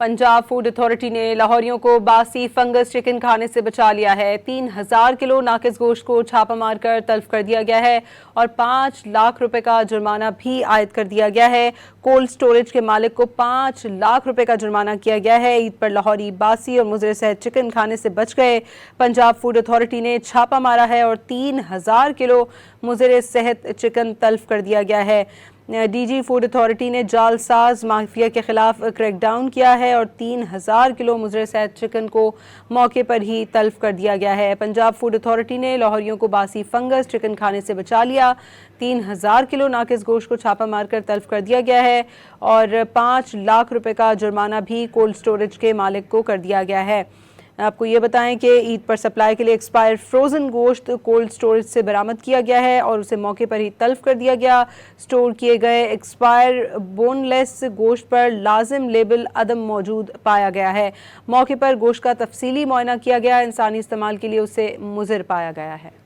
Punjab food authority ने लाहौरियों को बासी फंगस चिकन खाने से बचा लिया है। 3000 किलो नाकिस गोश्त को छापा मारकर तल्फ कर दिया गया है और 5 लाख रुपए का जुर्माना भी आयद कर दिया गया है। कोल्ड स्टोरेज के मालिक को 5 लाख रुपए का जुर्माना किया गया है। ईद पर लाहौरी बासी और मुजरे सेहत चिकन खाने से बच गए। पंजाब फूड अथॉरिटी ने छापा मारा है और 3000 किलो मुजरे सेहत चिकन तल्फ कर दिया गया है। डीजी फूड अथॉरिटी ने जालसाज माफिया के खिलाफ क्रैकडाउन किया है और 3000 किलो मुजरे सेहत चिकन को मौके पर ही तल्फ कर दिया गया है। पंजाब फूड अथॉरिटी ने लाहौरियों को बासी फंगस चिकन खाने से बचा लिया। 3000 किलो नाकिस गोश्त को छापा मारकर तल्फ कर दिया गया है और 5 लाख रुपए का जुर्माना भी कोल्ड स्टोरेज के मालिक को कर दिया गया है। आपको ये बताएं कि ईद पर सप्लाई के लिए एक्सपायर फ्रोज़न गोश्त कोल्ड स्टोरेज से बरामद किया गया है और उसे मौके पर ही तल्फ कर दिया गया। स्टोर किए गए एक्सपायर बोनलेस गोश्त पर लाजिम लेबल अदम मौजूद पाया गया है। मौके पर गोश्त का तफसीली मुआयना किया गया। इंसानी इस्तेमाल के लिए उसे मुज़र पाया गया है।